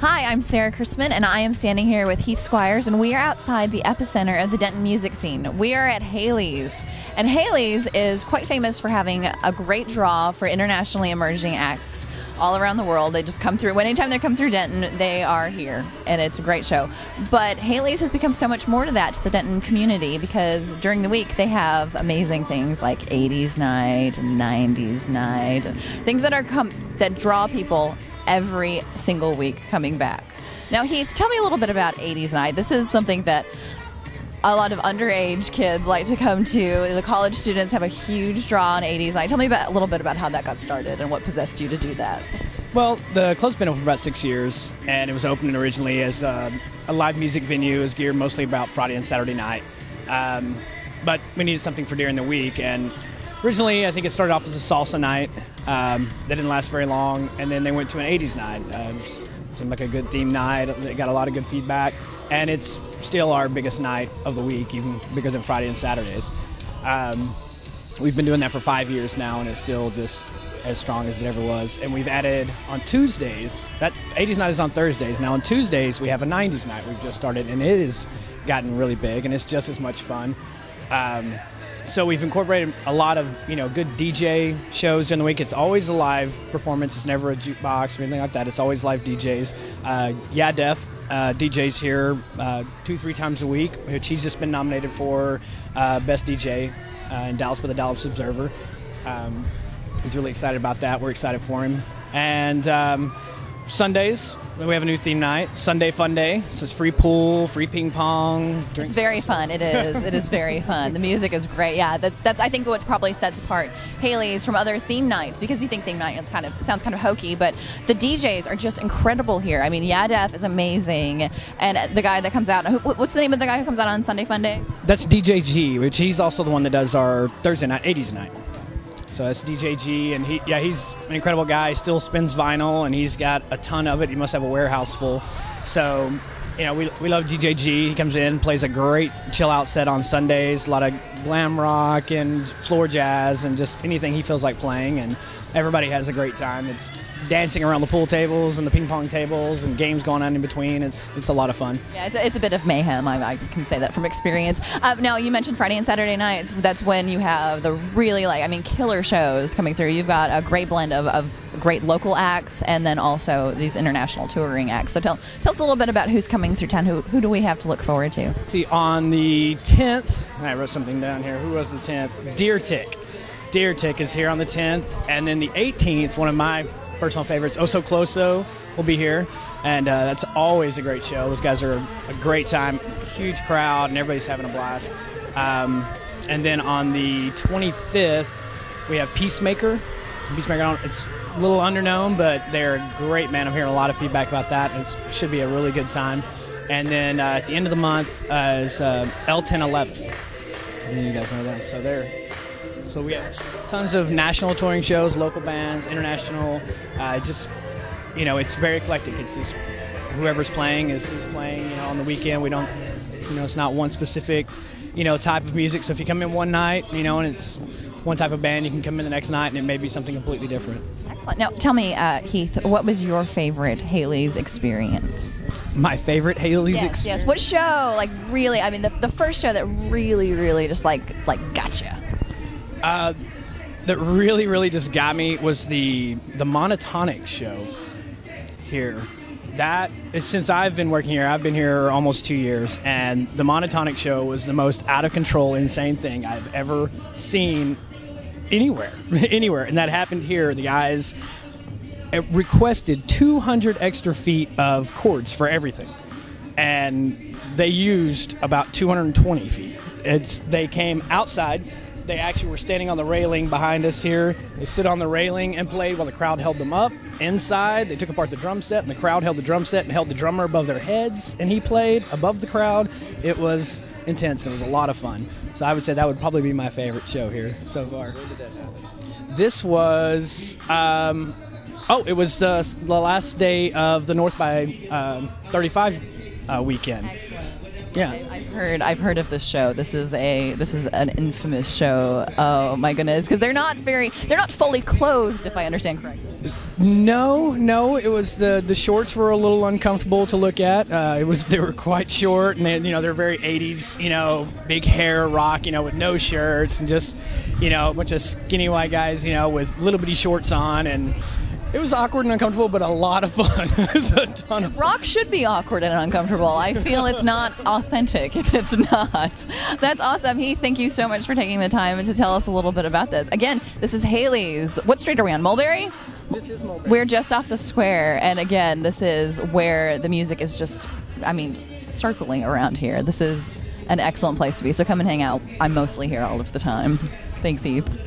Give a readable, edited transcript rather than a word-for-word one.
Hi, I'm Sarah Crisman, and I am standing here with Heath Squires, and we are outside the epicenter of the Denton music scene. We are at Hailey's, and Hailey's is quite famous for having a great draw for internationally emerging acts all around the world. They just come through. Anytime they come through Denton, they are here, and it's a great show. But Hailey's has become so much more to that, to the Denton community, because during the week they have amazing things like 80s night, 90s night, things that are that draw people every single week coming back. Now, Heath, tell me a little bit about 80s night. This is something that a lot of underage kids like to come to. The college students have a huge draw on 80s night. Tell me a little bit about how that got started and what possessed you to do that. Well, the club's been open for about 6 years, and it was opened originally as a live music venue. It was geared mostly about Friday and Saturday night. But we needed something for during the week, and originally I think it started off as a salsa night. That didn't last very long, and then they went to an 80s night. Seemed like a good theme night. It got a lot of good feedback, and it's still our biggest night of the week, even bigger than Friday and Saturdays. We've been doing that for 5 years now, and it's still just as strong as it ever was. And we've added on Tuesdays, that 80s night is on Thursdays. Now on Tuesdays, we have a 90s night we've just started, and it has gotten really big, and it's just as much fun. So we've incorporated a lot of, good DJ shows during the week. It's always a live performance. It's never a jukebox or anything like that. It's always live DJs. Def DJs here 2-3 times a week, which he's just been nominated for Best DJ in Dallas by the Dallas Observer. He's really excited about that. We're excited for him. And Sundays, we have a new theme night, Sunday Fun Day. So it's free pool, free ping pong. Drinks. It's very fun. It is. It is very fun. The music is great. Yeah, that's I think what probably sets apart Hailey's from other theme nights, because you think theme night sounds kind of hokey, but the DJs are just incredible here. I mean, Def is amazing, and the guy that comes out. What's the name of the guy who comes out on Sunday Fun Days? That's DJ G, which he's also the one that does our Thursday night, 80s night. So that's DJ G, and he's an incredible guy. He still spins vinyl, and he's got a ton of it. He must have a warehouse full. So, we love DJ G. He comes in, plays a great chill-out set on Sundays, a lot of glam rock and floor jazz and just anything he feels like playing, and everybody has a great time. It's dancing around the pool tables and the ping pong tables and games going on in between. It's a lot of fun. Yeah, it's a bit of mayhem. I can say that from experience. Now, you mentioned Friday and Saturday nights. That's when you have the really, killer shows coming through. You've got a great blend of great local acts and then also these international touring acts. So tell us a little bit about who's coming through town. Who do we have to look forward to? See, on the 10th, I wrote something down here. Who was the 10th? Deer Tick is here on the 10th. And then the 18th, one of my personal favorites, Oh So Closo, will be here. And that's always a great show. Those guys are a great time, huge crowd, and everybody's having a blast. And then on the 25th, we have Peacemaker. It's a little underknown, but they're a great band. I'm hearing a lot of feedback about that. It should be a really good time. And then at the end of the month is L1011. You guys know them. So we have tons of national touring shows, local bands, international. It's very eclectic. It's just whoever's playing is playing. On the weekend, we don't. It's not one specific, type of music. So if you come in one night, and it's one type of band, you can come in the next night and it may be something completely different. Excellent. Now, tell me, Heath, what was your favorite Hailey's experience? My favorite Hailey's experience? Yes. What show, really? I mean, the first show that really, really just gotcha. That really, really just got me was the Monotonic show here. Since I've been working here, I've been here almost 2 years, and the Monotonic show was the most out of control, insane thing I've ever seen anywhere. And that happened here. The guys requested 200 extra feet of cords for everything, and they used about 220 feet. They came outside. They actually were standing on the railing behind us here. They stood on the railing and played while the crowd held them up. Inside, they took apart the drum set, and the crowd held the drum set and held the drummer above their heads, and he played above the crowd. It was intense, and it was a lot of fun. So I would say that would probably be my favorite show here so far. When did that happen? This was, it was the last day of the North by 35 weekend. Excellent. Yeah, I've heard of this show. This is an infamous show. Oh my goodness, because they're not fully clothed, if I understand correctly. No. It was the shorts were a little uncomfortable to look at. They were quite short, and they're very 80s. Big hair rock. With no shirts and just a bunch of skinny white guys. With little bitty shorts on, and it was awkward and uncomfortable, but a lot of fun. It was a ton of fun. Rock should be awkward and uncomfortable. I feel it's not authentic if it's not. That's awesome. Heath, thank you so much for taking the time to tell us a little bit about this. Again, this is Hailey's. What street are we on? Mulberry? This is Mulberry. We're just off the square, and again, this is where the music is just circling around here. This is an excellent place to be, so come and hang out. I'm mostly here all of the time. Thanks, Heath.